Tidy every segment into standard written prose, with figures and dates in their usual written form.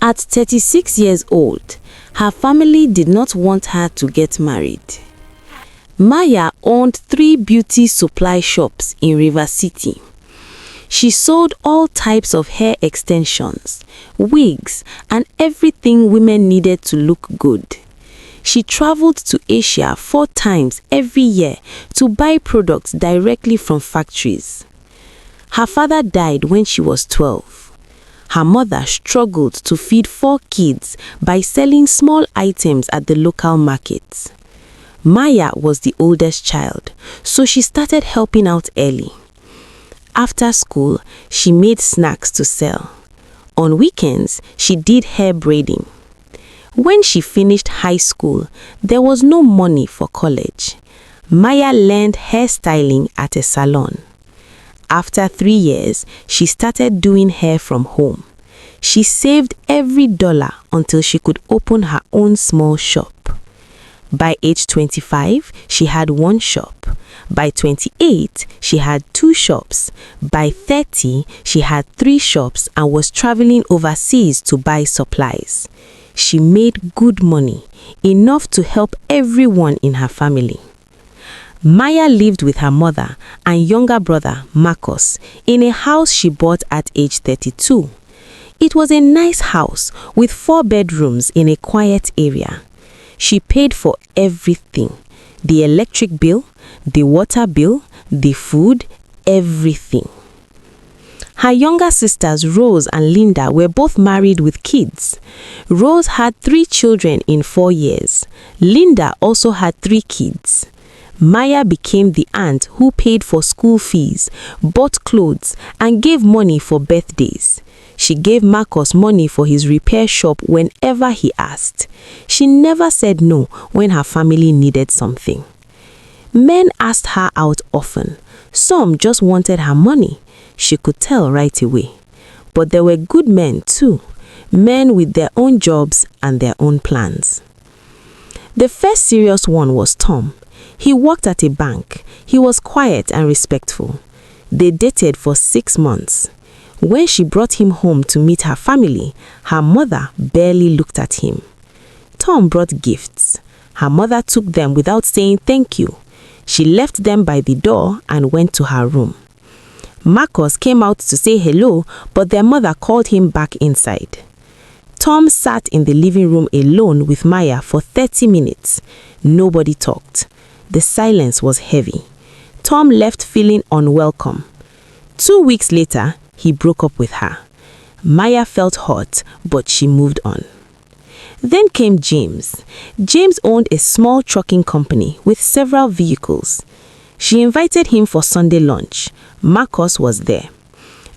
At 36 years old, her family did not want her to get married. Maya owned 3 beauty supply shops in River City. She sold all types of hair extensions, wigs, and everything women needed to look good. She traveled to Asia 4 times every year to buy products directly from factories. Her father died when she was 12. Her mother struggled to feed 4 kids by selling small items at the local markets. Maya was the oldest child, so she started helping out early. After school, she made snacks to sell. On weekends, she did hair braiding. When she finished high school, there was no money for college. Maya learned hairstyling at a salon. After 3 years, she started doing hair from home. She saved every dollar until she could open her own small shop. By age 25, she had 1 shop. By 28, she had 2 shops. By 30, she had 3 shops and was traveling overseas to buy supplies. She made good money, enough to help everyone in her family. Maya lived with her mother and younger brother, Marcus, in a house she bought at age 32. It was a nice house with 4 bedrooms in a quiet area. She paid for everything: the electric bill, the water bill, the food, everything. Her younger sisters, Rose and Linda, were both married with kids. Rose had 3 children in 4 years. Linda also had 3 kids. Maya became the aunt who paid for school fees, bought clothes, and gave money for birthdays. She gave Marcus money for his repair shop whenever he asked. She never said no when her family needed something. Men asked her out often. Some just wanted her money. She could tell right away. But there were good men too, men with their own jobs and their own plans. The first serious one was Tom. He worked at a bank. He was quiet and respectful. They dated for 6 months. When she brought him home to meet her family, her mother barely looked at him. Tom brought gifts. Her mother took them without saying thank you. She left them by the door and went to her room. Marcus came out to say hello, but their mother called him back inside. Tom sat in the living room alone with Maya for 30 minutes. Nobody talked. The silence was heavy. Tom left feeling unwelcome. 2 weeks later, he broke up with her. Maya felt hurt, but she moved on. Then came James. James owned a small trucking company with several vehicles. She invited him for Sunday lunch. Marcus was there.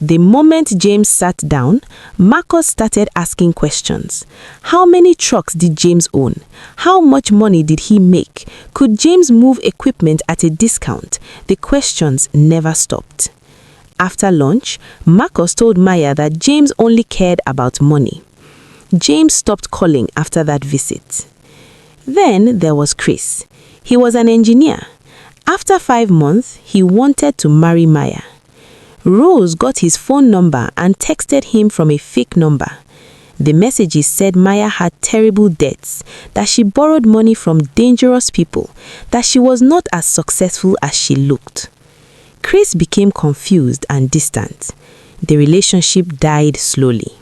The moment James sat down, Marcus started asking questions. How many trucks did James own? How much money did he make? Could James move equipment at a discount? The questions never stopped. After lunch, Marcus told Maya that James only cared about money. James stopped calling after that visit. Then there was Chris. He was an engineer. After 5 months, he wanted to marry Maya. Rose got his phone number and texted him from a fake number. The messages said Maya had terrible debts, that she borrowed money from dangerous people, that she was not as successful as she looked. Chris became confused and distant. The relationship died slowly.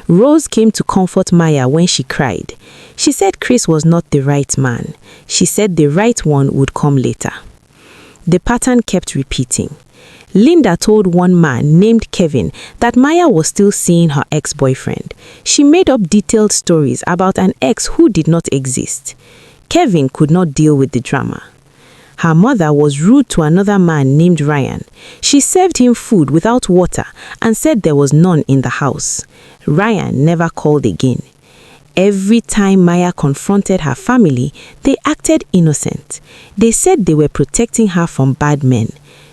Rose came to comfort Maya when she cried. She said Chris was not the right man. She said the right one would come later. The pattern kept repeating. Linda told one man named Kevin that Maya was still seeing her ex-boyfriend. She made up detailed stories about an ex who did not exist. Kevin could not deal with the drama. Her mother was rude to another man named Ryan. She served him food without water and said there was none in the house. Ryan never called again. Every time Maya confronted her family, they acted innocent. They said they were protecting her from bad men.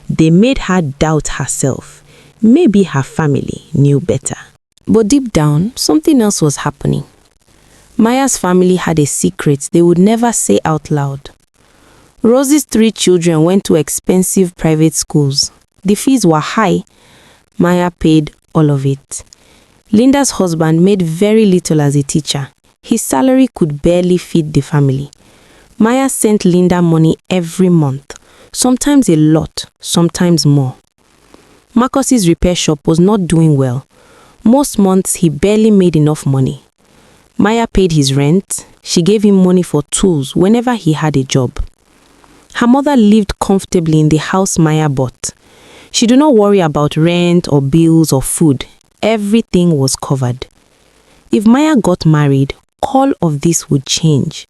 They made her doubt herself. Maybe her family knew better. But deep down, something else was happening. Maya's family had a secret they would never say out loud. Rosie's 3 children went to expensive private schools. The fees were high. Maya paid all of it. Linda's husband made very little as a teacher. His salary could barely feed the family. Maya sent Linda money every month, sometimes a lot, sometimes more. Marcus's repair shop was not doing well. Most months he barely made enough money. Maya paid his rent. She gave him money for tools whenever he had a job. Her mother lived comfortably in the house Maya bought. She did not worry about rent or bills or food. Everything was covered. If Maya got married, all of this would change.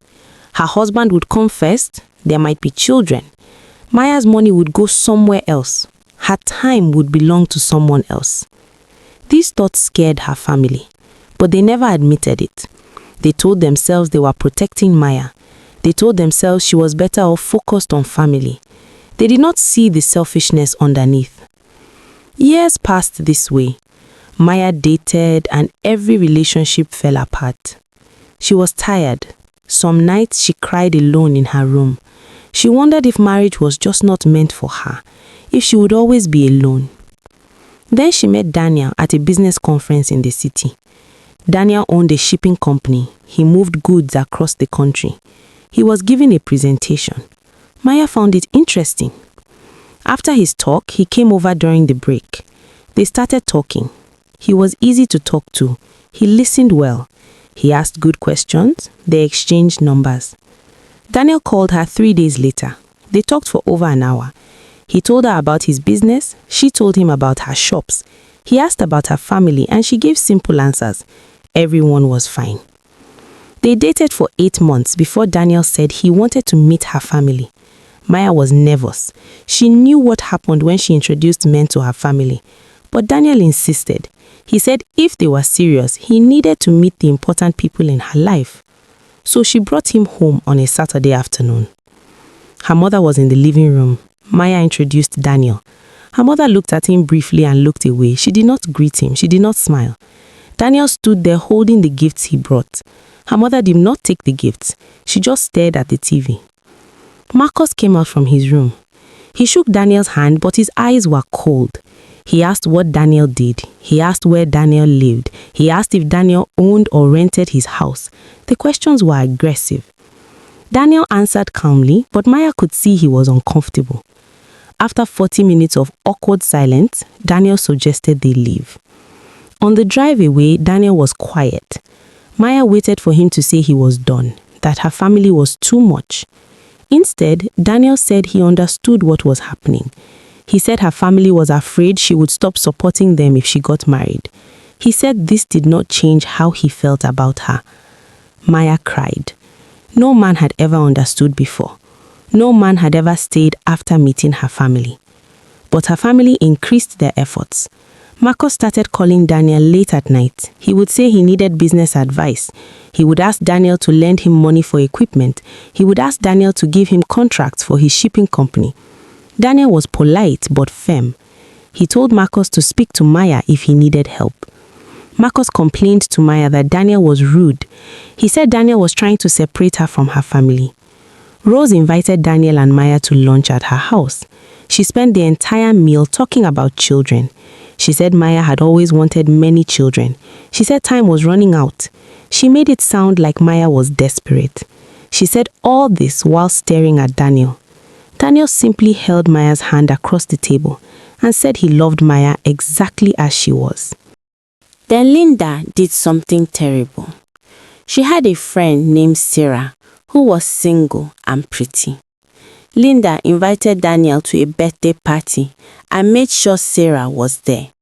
Her husband would come first. There might be children. Maya's money would go somewhere else. Her time would belong to someone else. These thoughts scared her family, but they never admitted it. They told themselves they were protecting Maya. They told themselves she was better off focused on family. They did not see the selfishness underneath. Years passed this way. Maya dated and every relationship fell apart. She was tired. Some nights she cried alone in her room. She wondered if marriage was just not meant for her, if she would always be alone. Then she met Daniel at a business conference in the city. Daniel owned a shipping company. He moved goods across the country. He was giving a presentation. Maya found it interesting. After his talk, he came over during the break. They started talking. He was easy to talk to. He listened well. He asked good questions. They exchanged numbers. Daniel called her 3 days later. They talked for over an hour. He told her about his business. She told him about her shops. He asked about her family and she gave simple answers. Everyone was fine. They dated for 8 months before Daniel said he wanted to meet her family. Maya was nervous. She knew what happened when she introduced men to her family. But Daniel insisted. He said if they were serious, he needed to meet the important people in her life. So she brought him home on a Saturday afternoon. Her mother was in the living room. Maya introduced Daniel. Her mother looked at him briefly and looked away. She did not greet him. She did not smile. Daniel stood there holding the gifts he brought. Her mother did not take the gifts. She just stared at the TV. Marcus came out from his room. He shook Daniel's hand, but his eyes were cold. He asked what Daniel did. He asked where Daniel lived. He asked if Daniel owned or rented his house. The questions were aggressive. Daniel answered calmly, but Maya could see he was uncomfortable. After 40 minutes of awkward silence, Daniel suggested they leave. On the drive away, Daniel was quiet. Maya waited for him to say he was done, that her family was too much. Instead, Daniel said he understood what was happening. He said her family was afraid she would stop supporting them if she got married. He said this did not change how he felt about her. Maya cried. No man had ever understood before. No man had ever stayed after meeting her family. But her family increased their efforts. Marcus started calling Daniel late at night. He would say he needed business advice. He would ask Daniel to lend him money for equipment. He would ask Daniel to give him contracts for his shipping company. Daniel was polite but firm. He told Marcus to speak to Maya if he needed help. Marcus complained to Maya that Daniel was rude. He said Daniel was trying to separate her from her family. Rose invited Daniel and Maya to lunch at her house. She spent the entire meal talking about children. She said Maya had always wanted many children. She said time was running out. She made it sound like Maya was desperate. She said all this while staring at Daniel. Daniel simply held Maya's hand across the table and said he loved Maya exactly as she was. Then Linda did something terrible. She had a friend named Sarah who was single and pretty. Linda invited Daniel to a birthday party and made sure Sarah was there.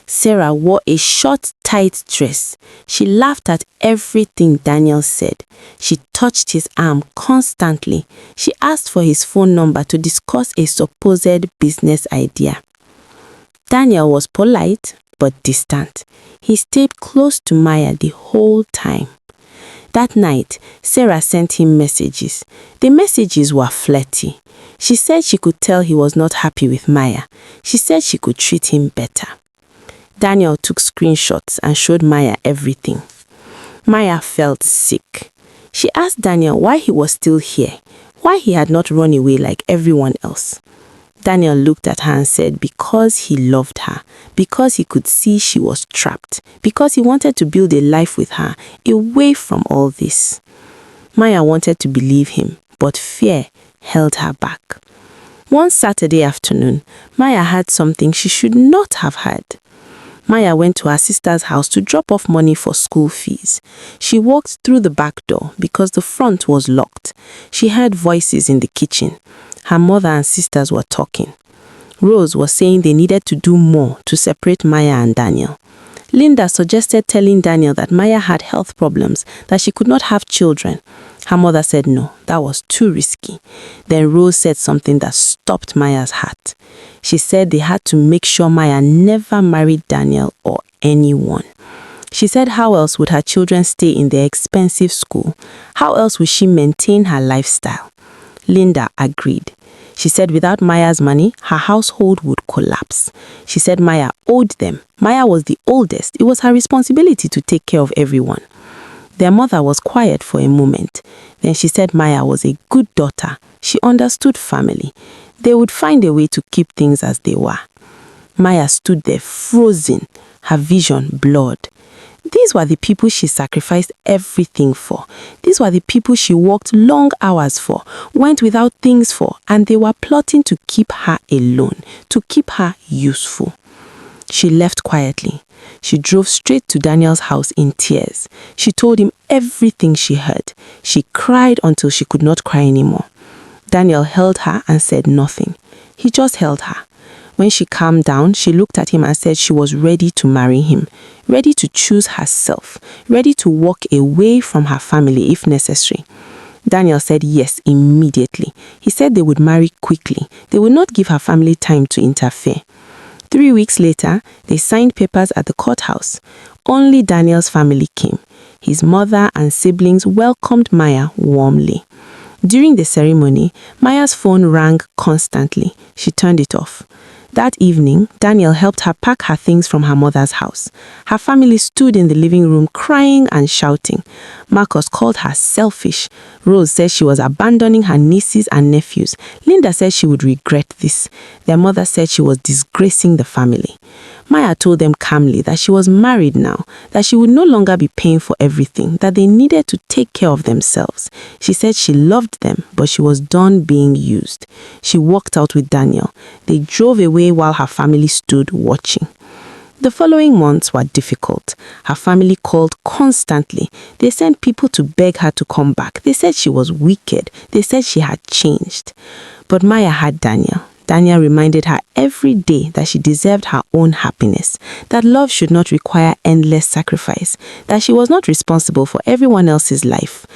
Sarah wore a short, tight dress. She laughed at everything Daniel said. She touched his arm constantly. She asked for his phone number to discuss a supposed business idea. Daniel was polite but distant. He stayed close to Maya the whole time. That night, Sarah sent him messages. The messages were flirty. She said she could tell he was not happy with Maya. She said she could treat him better. Daniel took screenshots and showed Maya everything. Maya felt sick. She asked Daniel why he was still here, why he had not run away like everyone else. Daniel looked at her and said because he loved her, because he could see she was trapped, because he wanted to build a life with her, away from all this. Maya wanted to believe him, but fear held her back. One Saturday afternoon, Maya had something she should not have had. Maya went to her sister's house to drop off money for school fees. She walked through the back door because the front was locked. She heard voices in the kitchen. Her mother and sisters were talking. Rose was saying they needed to do more to separate Maya and Daniel. Linda suggested telling Daniel that Maya had health problems, that she could not have children. Her mother said no, that was too risky. Then Rose said something that stopped Maya's heart. She said they had to make sure Maya never married Daniel or anyone. She said how else would her children stay in their expensive school? How else would she maintain her lifestyle? Linda agreed. She said without Maya's money, her household would collapse. She said Maya owed them. Maya was the oldest. It was her responsibility to take care of everyone. Their mother was quiet for a moment. Then she said Maya was a good daughter. She understood family. They would find a way to keep things as they were. Maya stood there frozen, her vision blurred. These were the people she sacrificed everything for. These were the people she worked long hours for, went without things for, and they were plotting to keep her alone, to keep her useful. She left quietly. She drove straight to Daniel's house in tears. She told him everything she heard. She cried until she could not cry anymore. Daniel held her and said nothing. He just held her. When she calmed down, she looked at him and said she was ready to marry him, ready to choose herself, ready to walk away from her family if necessary. Daniel said yes immediately. He said they would marry quickly. They would not give her family time to interfere. 3 weeks later, they signed papers at the courthouse. Only Daniel's family came. His mother and siblings welcomed Maya warmly. During the ceremony, Maya's phone rang constantly. She turned it off. That evening, Daniel helped her pack her things from her mother's house. Her family stood in the living room crying and shouting. Marcus called her selfish. Rose said she was abandoning her nieces and nephews. Linda said she would regret this. Their mother said she was disgracing the family. Maya told them calmly that she was married now, that she would no longer be paying for everything, that they needed to take care of themselves. She said she loved them, but she was done being used. She walked out with Daniel. They drove away while her family stood watching. The following months were difficult. Her family called constantly. They sent people to beg her to come back. They said she was wicked. They said she had changed. But Maya had Daniel. Daniel reminded her every day that she deserved her own happiness, that love should not require endless sacrifice, that she was not responsible for everyone else's life.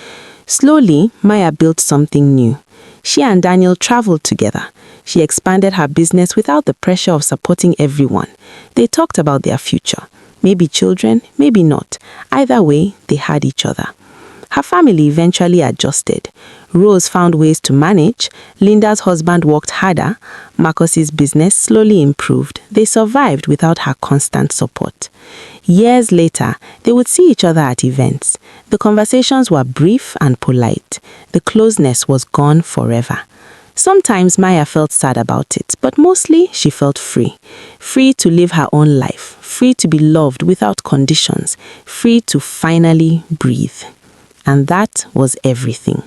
Slowly, Maya built something new. She and Daniel traveled together. She expanded her business without the pressure of supporting everyone. They talked about their future. Maybe children, maybe not. Either way, they had each other. Her family eventually adjusted. Rose found ways to manage. Linda's husband worked harder. Marcus's business slowly improved. They survived without her constant support. Years later, they would see each other at events. The conversations were brief and polite. The closeness was gone forever. Sometimes Maya felt sad about it, but mostly she felt free. Free to live her own life. Free to be loved without conditions. Free to finally breathe. And that was everything.